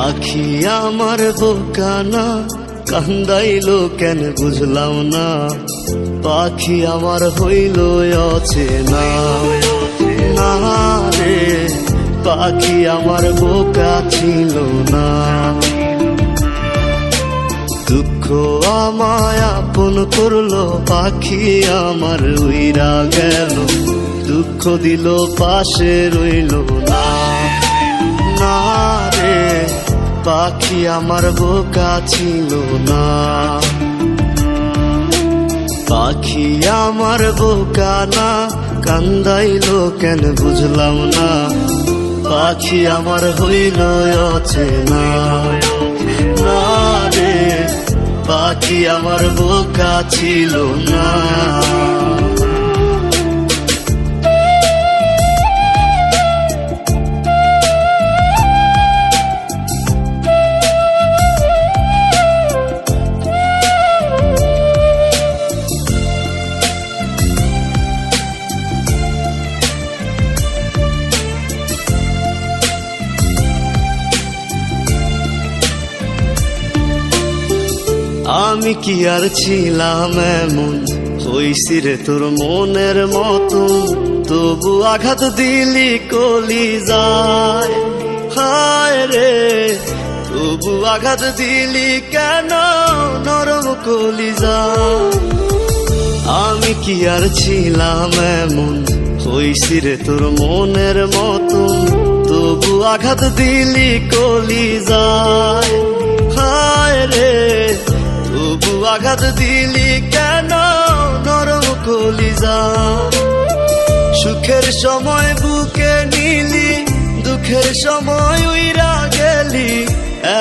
পাখি আমার বোকানা কান্দাইল কেন বুঝলাম না, পাখি আমার হইল অচেনা। না রে পাখি আমার বোকা ছিল না, দুঃখ আমায় আপন করলো, পাখি আমার উইরা গেল, দুঃখ দিল পাশে রইল না। না রে পাখি আমার বোকা ছিল না, পাখি আমার বোকা না কান্দাইল কেন বুঝলাম না, পাখি আমার হইল অচেনা। না রে পাখি আমার বোকা ছিল না। আমি কি আর ছিলাম এমন, হইছি রে তোর মনের মতন, তবু আঘাত দিলি কলিজায়। হায় রে তবু আঘাত দিলি কেন নরম কলিজায়। আমি কি আর ছিলাম এমন, হইছি রে তোর মনের মতন, তবু আঘাত দিলি কলিজায়। হায় রে তবু আঘাত দিলি কেন নরম কলিজা। সুখের সময় বুকে নিলি, দুঃখের সময় উইরা গেলি,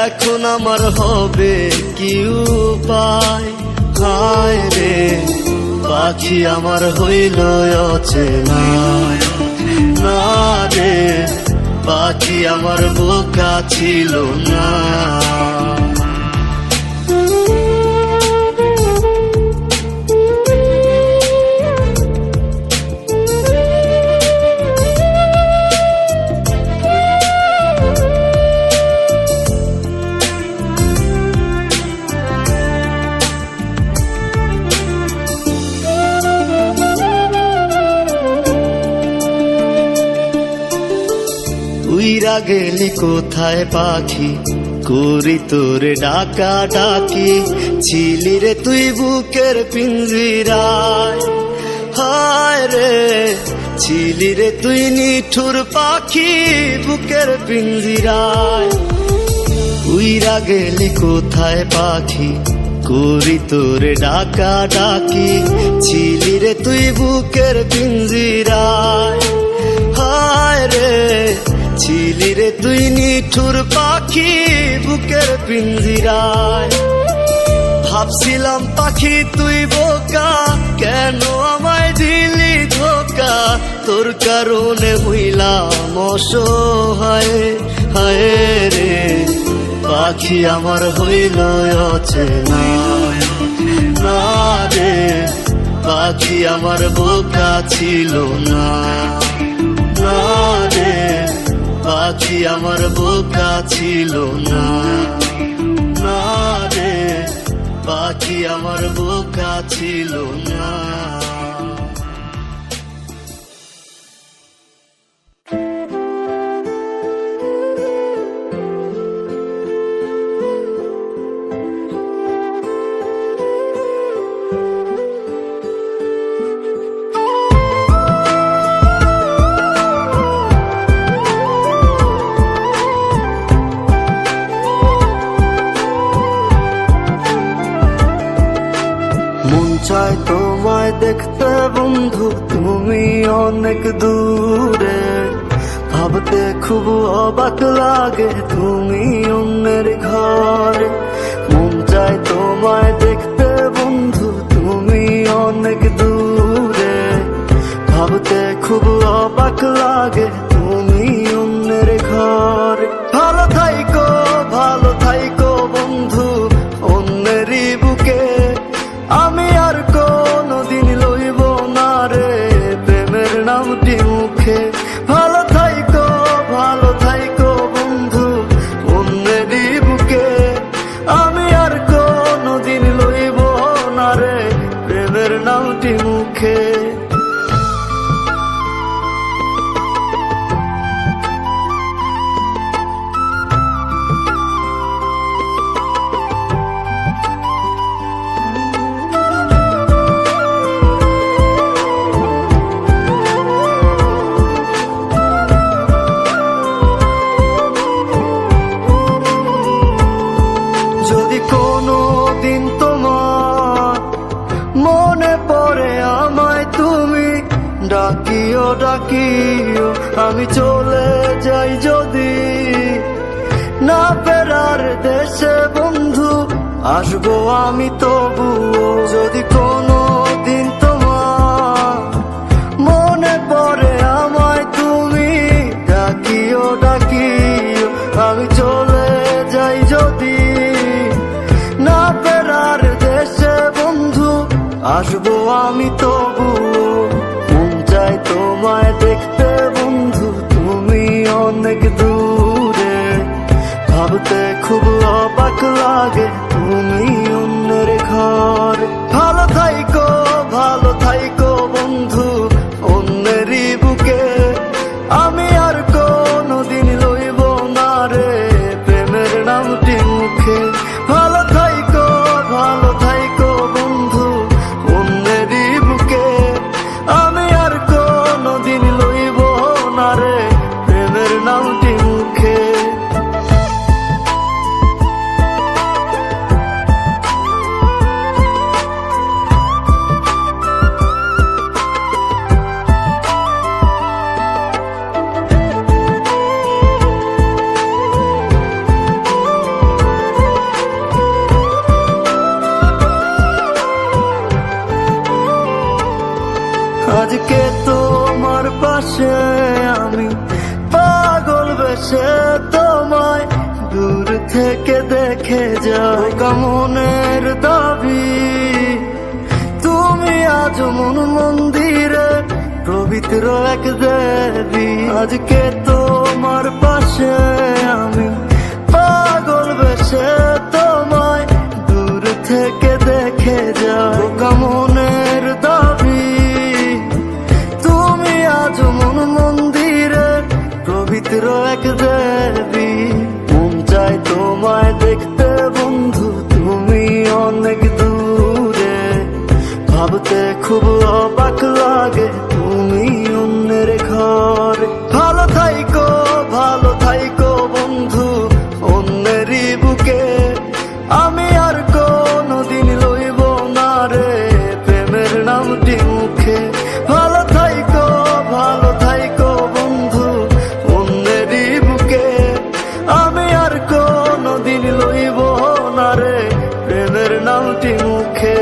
এখন আমার হবে কি উপায়। হায় রে পাখি আমার হইল অচেনা। না রে পাখি আমার বোকা ছিল না। উইরা গেলি কোথায় পাখি, করি তোরে ডাকা ডাকি, ছিলি রে তুই বুকের পিঞ্জিরায়। হায় রে ছিলি রে তুই নিঠুর পাখি বুকের পিঞ্জিরায়। উইরা গেলি কোথায় পাখি, করি তোরে ডাকা ডাকি, ছিলি রে তুই বুকের পিঞ্জিরায়। হায় রে ছিলি রে তুই নিঠুর পাখি বুকের পিঞ্জিরায়। ভাবছিলাম পাখি তুই বোকা, কেন আমায় দিলি ধোকা, তোর কারণে হইলাম অসহায়। হায় রে পাখি আমার হইল অচেনা। না রে পাখি আমার বোকা ছিল না। না রে পাখি আমার বোকা ছিল না। না রে পাখি আমার বোকা ছিল না। চাই তোমায় দেখতে বন্ধু, তুমি অনেক দূরে, ভাবতে খুব অবাক লাগে তুমি অন্যের ঘরে। মন চাই তোমায় দেখতে বন্ধু, তুমি অনেক দূরে, ভাবতে খুব অবাক লাগে তুমি অন্যের ঘরে। ভালো থাইকো বন্ধু অন্যেরই বুকে, আমি আর কোনদিন লইব না রে প্রেমের নামটি মুখে। ভালো থাইকো বন্ধু অন্যেরই আমি চলে যাই যদি না ফেরার দেশে বন্ধু, আসবো আমি তবুও। যদি কোনো দিন তোমার মনে পড়ে আমায়, তুমি ডাকিও ডাকিও। আমি চলে যাই যদি না ফেরার দেশে বন্ধু, আসবো আমি তবুও। মন চাই তোমায় দেখতে বন্ধু, তুমি অনেক দূরে। ভাবতে খুব অবাক লাগে তুমি অন্যের ঘর। ভালো থাইকো বন্ধু অন্যেরই বুকে। আমি আর কোনোদিন লইব না রে প্রেমের নামটি মুখে। ভালো থাইকো বন্ধু অন্যেরই বুকে। আমি আর কোনোদিন লইব না রে প্রেমের নামটি মুখে। আজকে তোমার পাশে আমি পাগল বেশে তোমায় দূর থেকে দেখে যাই। মনের দাবি তুমি আজ মন মন্দিরে পবিত্র এক দেবী। আজকে তোমার পাশে আমি পাগল বেশে তোমায় দূর থেকে দেখে যাই। মনের দাবি তুমি আজ মন মন্দিরে পবিত্র এক দেবী। মন চাই তোমায় দেখতে বন্ধু, তুমি অনেক দূরে। ভাবতে খুব অবাক লাগে তুমি অন্যের ঘর। ভালো থাইকো বন্ধু অন্যেরই বুকে। আমি আর কোনোদিন লইব না রে প্রেমের নামটি মুখে। ভালো থাইকো বন্ধু অন্যেরই বুকে। আমি আর কোনোদিন লইব না রে প্রেমের নামটি মুখে।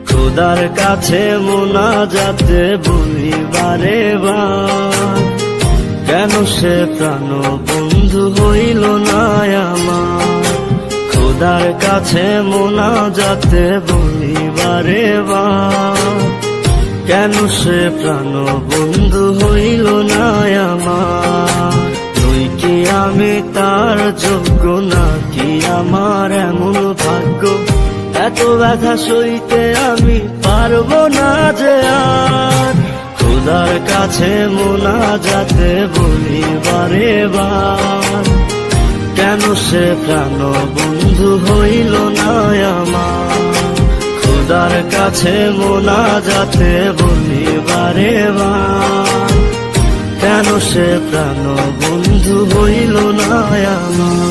খোদার কাছে মোনাজাতে বলি বারে বার, কেন সে প্রাণ বন্ধু হইল না আমার। খোদার কাছে মোনাজাতে বলি বারে বার, কেন সে প্রাণ বন্ধু হইল না আমার। তুই কি আমি তার যোগ্য নাকি আমার এমন ভাগ্য, এত ব্যথা সইতে আমি পারবো না যে আর। খোদার কাছে মোনাজাতে বলি বারে বার, কেন সে প্রাণ বন্ধু হইল না আমার। খোদার কাছে মোনাজাতে বলি বারে বার, কেন সে প্রাণ বন্ধু হইল না আমার।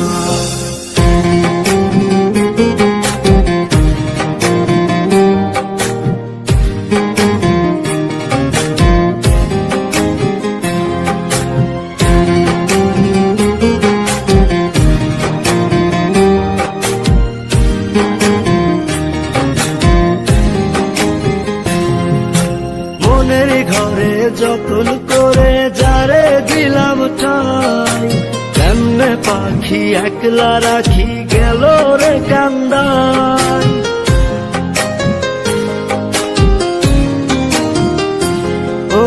যতন করে যারে দিলাম ঠাই, কেমনে পাখি একলা রাখি গেল রে কান্দাই। ও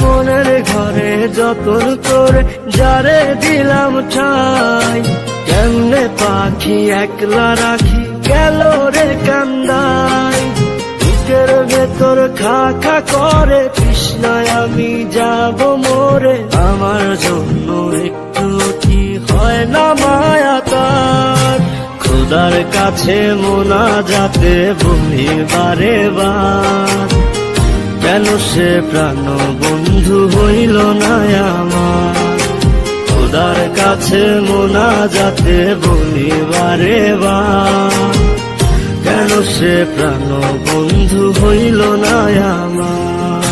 মনের ঘরে যতন করে যারে দিলাম ঠাই, কেমনে পাখি একলা রাখি গেল রে কান্দাই। বুকের ভেতর খা খা করে তৃষ্ণায় আমি যাব মরে, আমার জন্য একটু কি হয় না মায়া তার। খোদার কাছে মোনাজাতে বলি বারে বার, কেন সে প্রাণ বন্ধু হইল না আমার। কাছে মোনাজাতে বলি বারে বার, কেন সে প্রাণ বন্ধু হইল না আমার।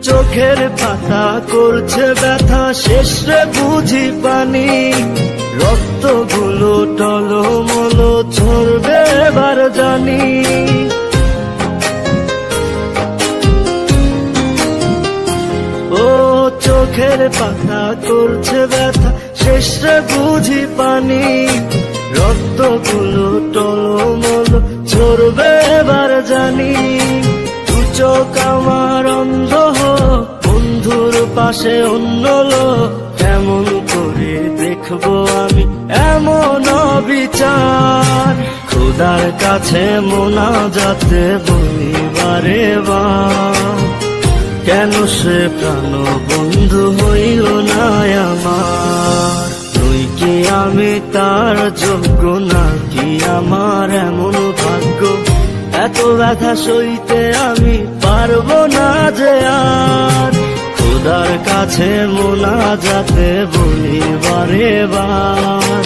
চোখের পাতা করছে ব্যথা, শেষে বুঝি পানি, রক্তগুলো টলমল ঝরবে এবার জানি। ও চোখের পাতা করছে ব্যথা, শেষে বুঝি পানি, রক্তগুলো টলমল ঝরবে এবার জানি। চোখ আমার অন্ধ হোক, বন্ধুর পাশে অন্য লোক, কেমন করে দেখবো আমি এমন অবিচার। খোদার কাছে মোনাজাতে বলি বারে বার, কেন সে প্রাণ বন্ধু হইল না আমার। তুই কি আমি তার যোগ্য, নাকি আমার এমন ভাগ্য, এত ব্যথা সইতে আমি পারবো না যে আর। খোদার কাছে মোনাজাতে বলি বারে বার,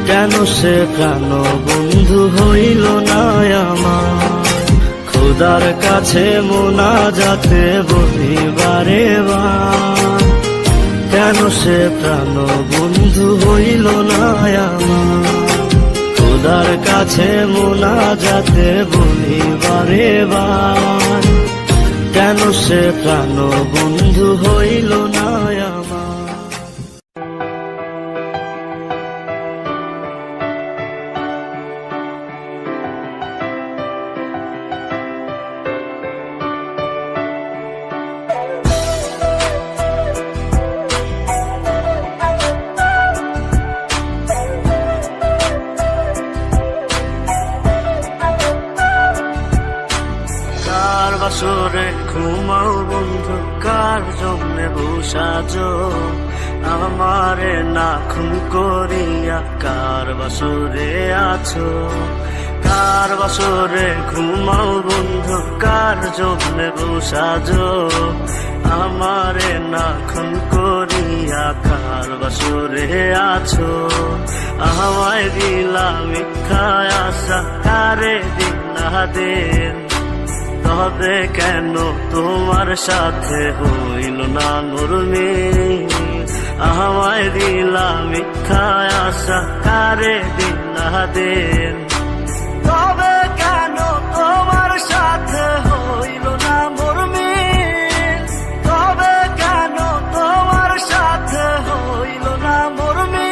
কেন সে প্রাণ বন্ধু হইল না আমার। খোদার কাছে মোনাজাতে বলি বারে বার, কেন সে প্রাণ বন্ধু হইল না আমার। খোদার কাছে মোনাজাতে বলি বারে বার, কেন সে প্রাণ বন্ধু হইল না আমার। কার বাসরে ঘুমাও বন্ধু, কার জন্যে বসাজ আমারে না খুন করিয়া, কার বাসরে আছো। কার বাসরে ঘুমাও বন্ধু, কার জন্যে বসাজ আমারে না খুন করিয়া, কার বাসরে আছো। আমায় দিলা মিথ্যা আশা, কারে দিলা দেন, তবে কেন তোমার সাথে হইল না নরমিল। আমায় দিলা মিথ্যা আশা, কারে দিলা দেন, তবে কেন তোমার সাথে হইল না নরমিল। তবে কেন তোমার সাথে হইল না নরমিল।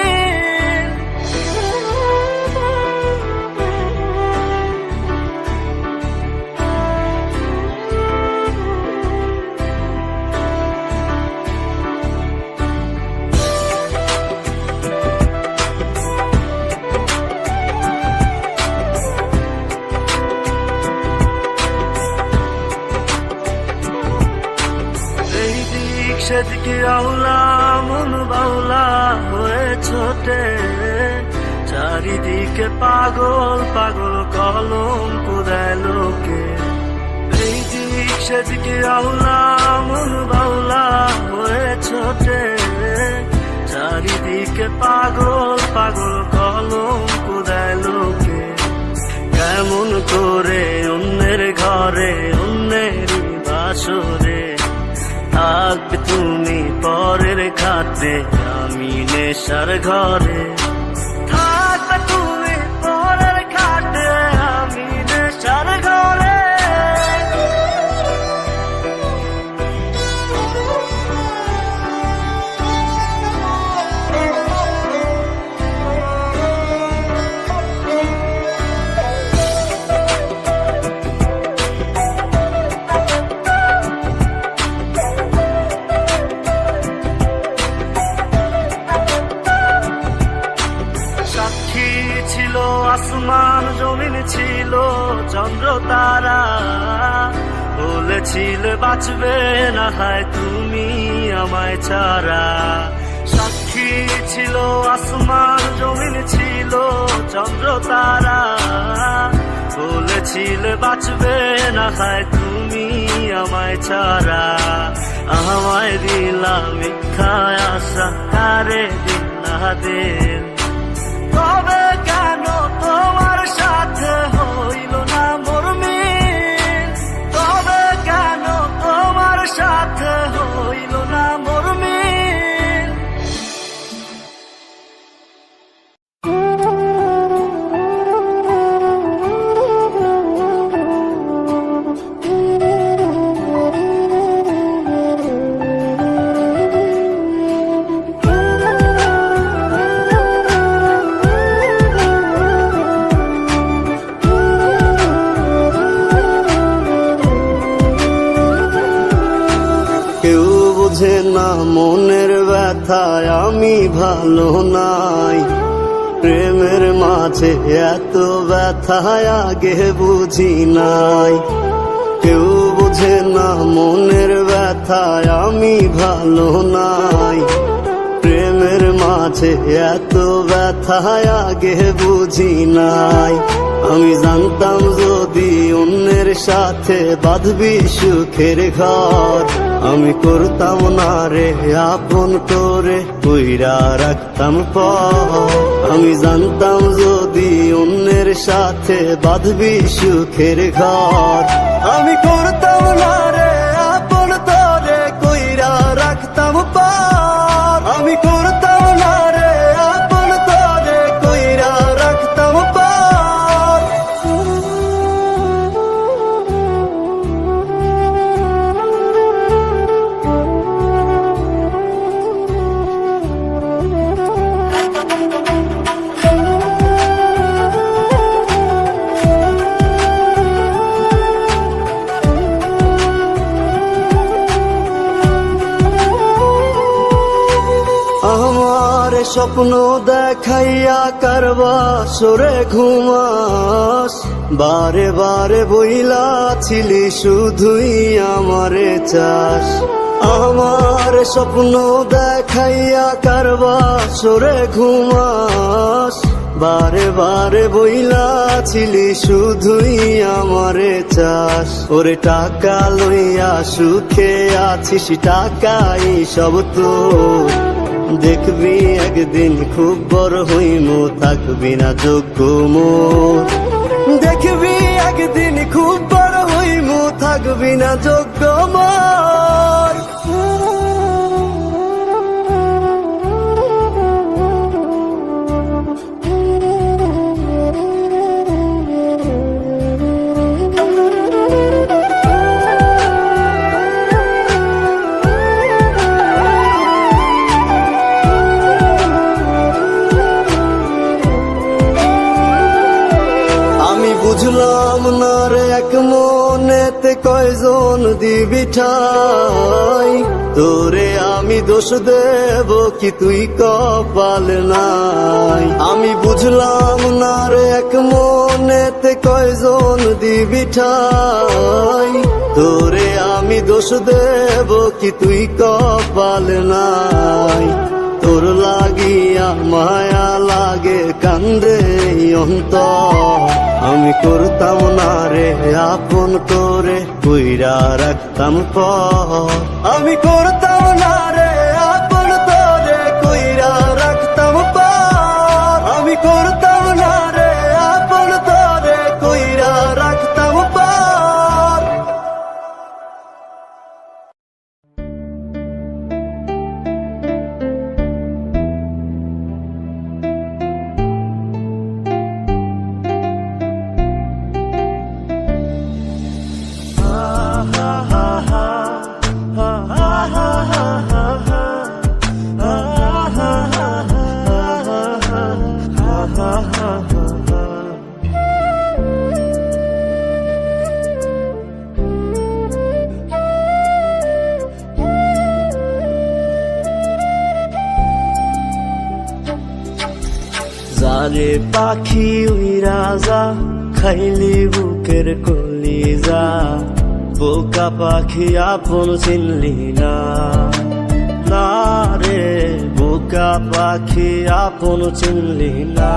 সেদিকে আউলা মন বাউলা হয়ে ছোটে, চারিদিকে পাগল পাগল কলঙ্ক দেয় লোকে। এই দিক সেদিকে আউলা মন বাউলা হয়ে ছোটে, চারিদিকে পাগল পাগল কলঙ্ক দেয় লোকে। কেমন করে অন্যের ঘরে অন্যেরই বাসরে থাকবে তুমি পরের খাতে, আমি নেশার ঘরে। থাকবে তুমি পরের খাতে, আমি নেশার ঘরে। আসমান জমিন ছিল চন্দ্র তারা, বলেছিলে বাঁচবে না হয় তুমি আমায় ছাড়া, সাক্ষী ছিল আসমান জমিন ছিল চন্দ্র তারা, বলেছিলে বাঁচবে না হয় তুমি আমায় ছাড়া, আমায় দিলা মিথ্যা আশা কারে দিলা দিল, তবে কেন তোমার সাথে হইল না মোর মিল, তবে কেন তোমার সাথে হইল না মোর মিল। কেউ বোঝে না মনের ব্যথায় আমি ভালো নাই, প্রেমের মাঝে এত ব্যথায় আগে বুঝি নাই। কেউ বোঝে না মনের ব্যথায় আমি ভালো নাই, প্রেমের মাঝে এত ব্যথায় আগে বুঝি নাই। আমি জানতাম যদি অন্যের সাথে বাঁধবি সুখের ঘর, আমি করতাম না রে আপন করে কইরা রাখতাম পর। আমি জানতাম যদি অন্যের সাথে বাঁধবি সুখের ঘর, আমি করতাম না রে আপন করে কইরা রাখতাম পর। আমি করতাম না রে আপন করে কইরা রাখতাম পর। আমার স্বপ্ন দেখাইয়া কারবা সরে ঘুমাস, বারে বারে বইলা ছিলি শুধুই আমারে চাস। আমার স্বপ্ন দেখাইয়া কারবা সরে ঘুমাস, বারে বারে বইলা ছিলি শুধুই আমারে চাস। ওরে টাকা লইয়া সুখে আছিস টাকাই সব তোর, দেখবি একদিন খুব বড় হইমু থাকবি না যোগ্য মোর। দেখবি একদিন খুব বড় হইমু থাকবি না যোগ্য মোর। বুঝলাম না রে এক মনেতে কয়জন দিবি ঠাই, তোরে আমি দোষ দেব কি তুই কপাল নাই। আমি বুঝলাম না রে এক মনেতে কয়জন দিবি ঠাই, তোরে আমি দোষ দেব কি তুই কপাল নাই। তোর লাগিয়া মায়া লাগে কান্দে অন্তর, আমি করতাম না রে আপন করে কইরা রাখতাম পর। আমি করতাম না রে আপন করে কইরা রাখতাম পর। আমি করতাম না রে আপন করে কইরা রাখতাম পর। যারে পাখি উইরা যা খাইলি বুকের কলিজা, বোকা পাখি আপন চিনলি না, না রে বোকা পাখি আপন চিনলি না।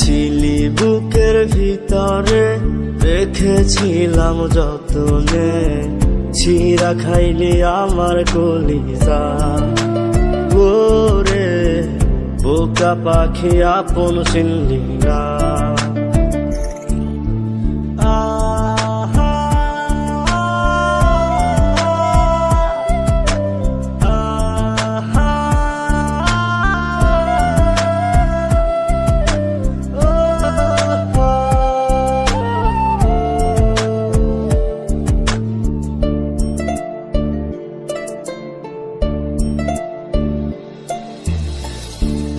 ছিলি বুকের ভিতরে রেখেছিলাম যতনে, ছিঁড়া খাইলি আমার কলিজা। ওরে বোকা পাখি আপন চিনলি না।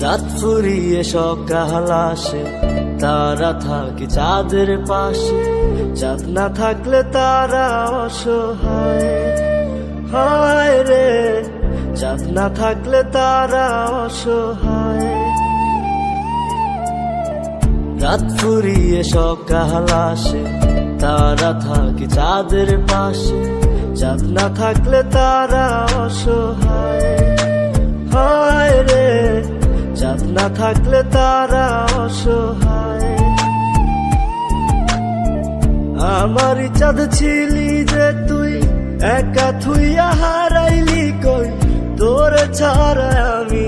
রাত ফুরিয়ে সকাল আসে, তারা থাকে চাঁদের পাশে। চাঁদ না থাকলে তারা অসহায়, হায় রে চাঁদ না থাকলে তারা অসহায়। রাত ফুরিয়ে সকাল আসে, তারা থাকে চাঁদের পাশে। চাঁদ না থাকলে তারা অসহায়, হায় রে চাঁদ না থাকলে তারা অসহায়। আমারই চাঁদ ছিলি যে তুই, একা থুইয়া হারাইলি কই। তোর ছাড়া আমি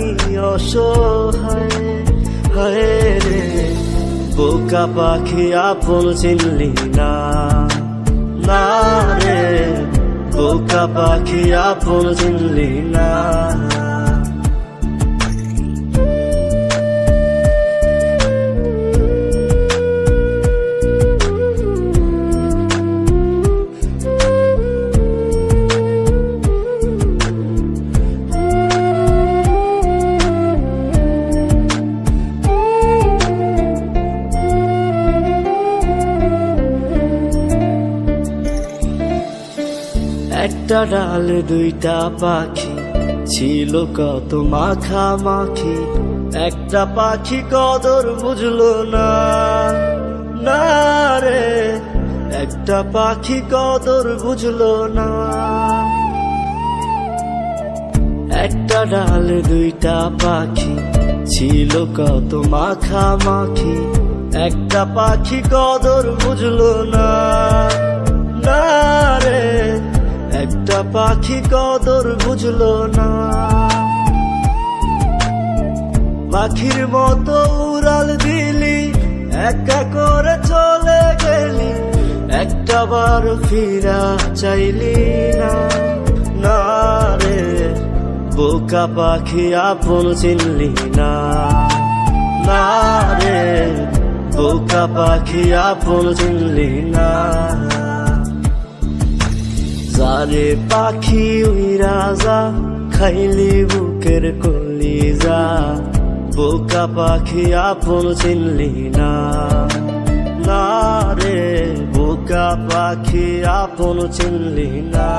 অসহায়, হায় রে বোকা পাখি আপন চিনলি না, না রে বোকা পাখি আপন চিনলি না। একটা ডালে দুইটা পাখি, ছিল কত মাখামাখি। একটা পাখি কদর বুঝলো না, না রে একটা পাখি কদর বুঝলো না। একটা ডালে দুইটা পাখি, ছিল কত মাখামাখি। একটা পাখি কদর বুঝলো না, না রে একটা পাখি কদর বুঝলো না। পাখির মতো উড়াল দিলি, একা করে চলে গেলি। একটা বার ফিরা চাইলি না, না রে বোকা পাখি আপন চিনলি না, না রে বোকা পাখি আপন চিনলি না। যারে পাখি উইরা যা, খাইলি বুকের কলিজা। বোকা পাখি আপন চিনলি না, না রে বোকা পাখি আপন চিনলি না।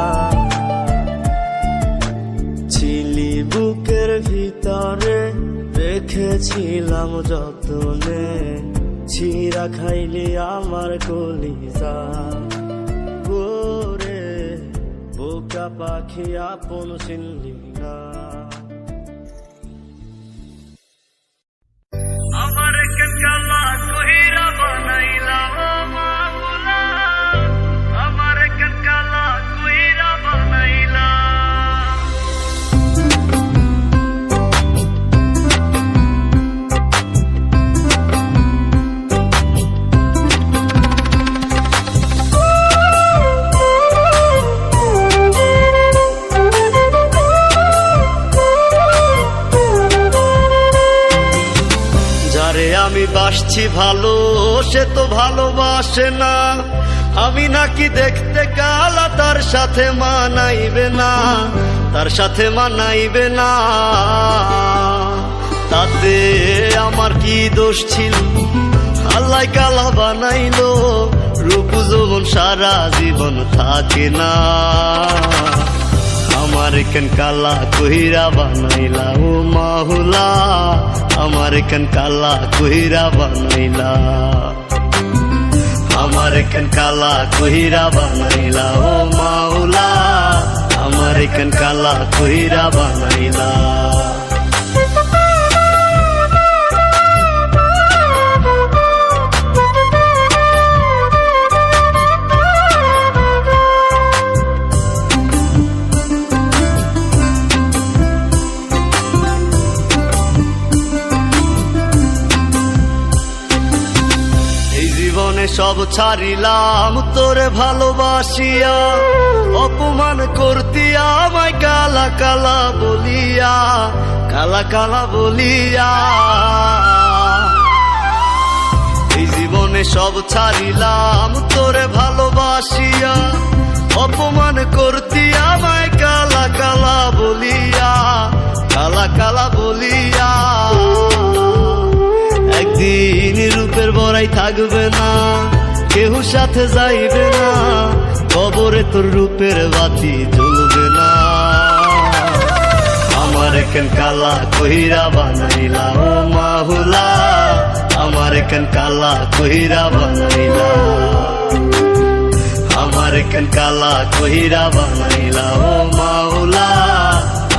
ছিলি বুকের ভিতরে রেখেছিলাম যতনে, ছিঁড়া খাইলি আমার কলিজা। ওরে বোকা পাখি আপন চিনলি না। আমার কালা কহিরা বানাইলা মাওলা, আমার কালা কহিরা বানাইলা। আমি বাসছি ভালো, সে তো ভালোবাসে না। আমি নাকি দেখতে কালা, তার সাথে মানাইবে না, তার সাথে মানাইবে না। তাতে আমার কি দোষ ছিল, আল্লাহ কালা বানাইলো। রূপ যৌবন সারা জীবন থাকে না, আমার কেন কালা কইরা বানাইলা ও মাহুলা, আমার কেন কালা কইরা বানাইলা। আমার কেন কালা কইরা বানাইলা ও মাওলা, আমার কেন কালা কইরা বানাইলা। সব ছাড়িলাম তোরে ভালোবাসিয়া, অপমান করতি আমায় কালা কালা বলিয়া, কালা কালা বলিয়া। এই জীবনে সব ছাড়িলাম তোরে ভালোবাসিয়া, অপমান করতি আমায় কালা কালা বলিয়া, কালা কালা বলিয়া। একদিন রূপের বড়াই থাকবে না, কেউ সাথে যাইবে না, কবরে তোর রূপের বাতি জ্বলবে না। আমার কেন কালা কইরা বানাইলা ও মাওলা, আমার কেন কালা কইরা বানাইলা, আমার কেন কালা কইরা বানাইলা ও মাওলা,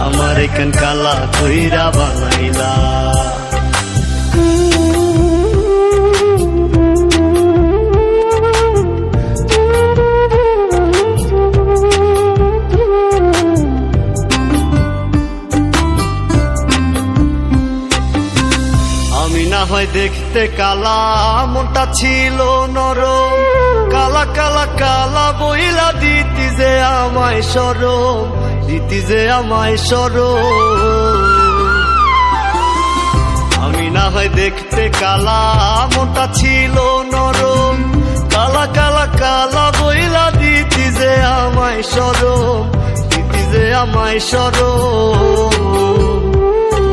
আমার কেন কালা কইরা বানাইলা। হয় দেখতে কালা, মনটা ছিল নরম, কালা কালা কালা বইলা দিতি যে আমায় শরম, দিতি যে আমায় শরম। আমি না হয় দেখতে কালা, মনটা ছিল নরম, কালা কালা কালা বইলা দিতি যে আমায় শরম, দিতি যে আমায় শরম।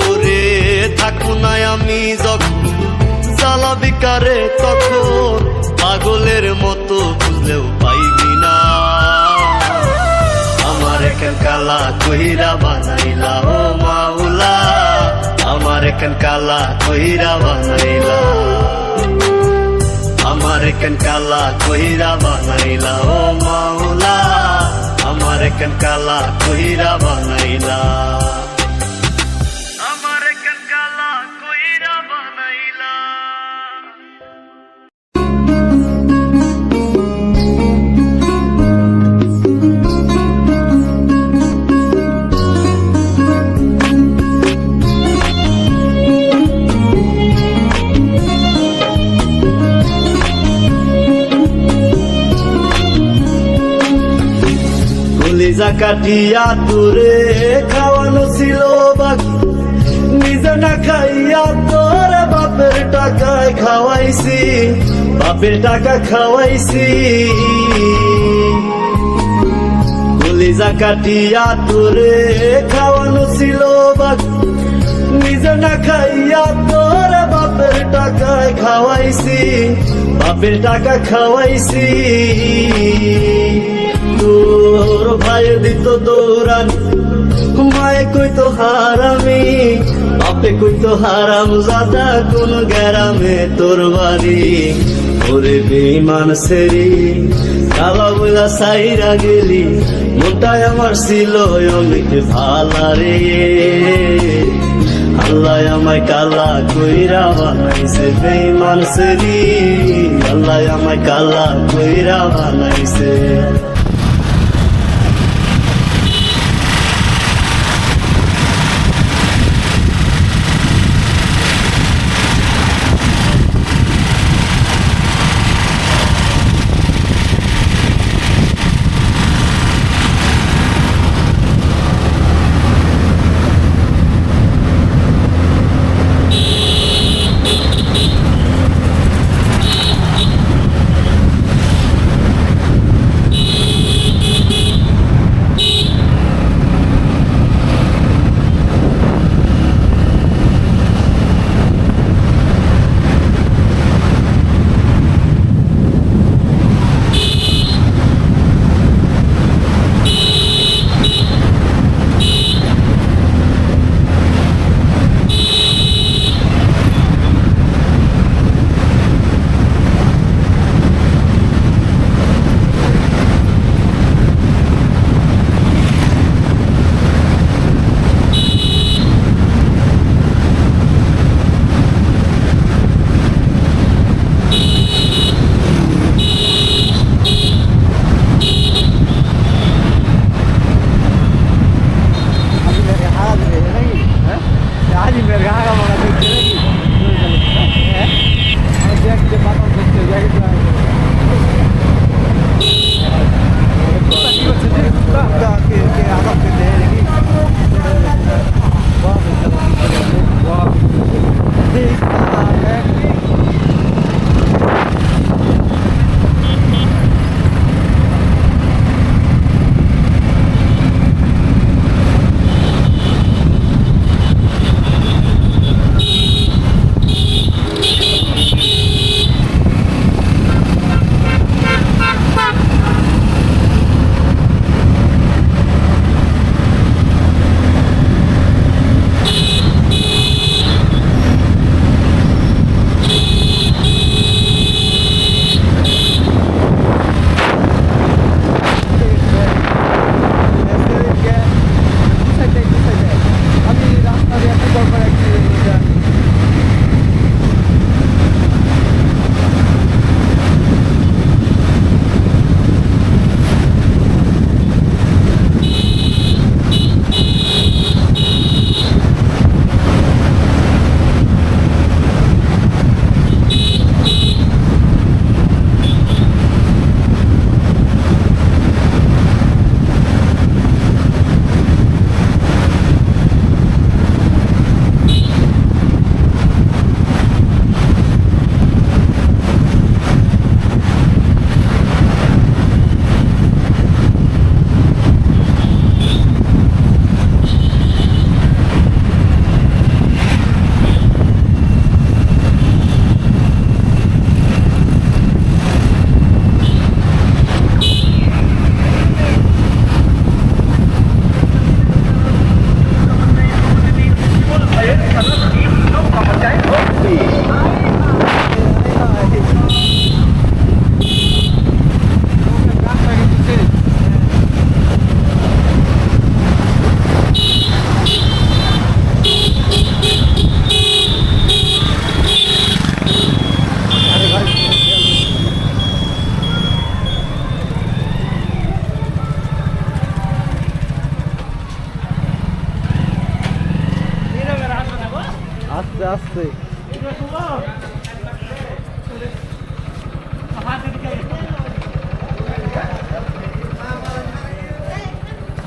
ওরে থাকু নাই আমি যখন জ্বালাবি কারে তখন, পাগলের মতো বুঝলেও পাইবি না। আমার কেন কালা কইরা বানাইলা ও মাওলা, আমার কেন কালা কইরা বানাইলা, আমার কেন কালা কইরা বানাইলা ও মাওলা, আমার কেন কালা কইরা বানাইলা। কলিজা কাটিয়া তোরে খাওয়ানো ছিল বাকি, নিজে না খাইয়া তোরে বাপের টাকায় খাওয়াইছি, বাপের টাকা খাওয়াইছি। কলিজা কাটিয়া তোরে খাওয়ানো ছিল বাকি, নিজে না খাইয়া তোরে বাপের টাকায় খাওয়াইছি, বাপের টাকা খাওয়াইছি। তোর ভাই দিত দৌড়ানি, মায়ে কইতো হারামি, বাপে কইতো হারাম জাদা, কোন গ্রামে তোর বাড়ি। ওরে বেঈমান সেরি কালা বইলা সাইরা গেলি, মনটাই আমার ছিল অনেক ভালা রে। আল্লাহ আমায় কালা কইরা বানাইছে বেঈমান সেরি, আল্লাহ আমায় কালা কইরা বানাইছে।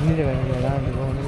নিজে গাড়ি দাঁড়াতে কখনো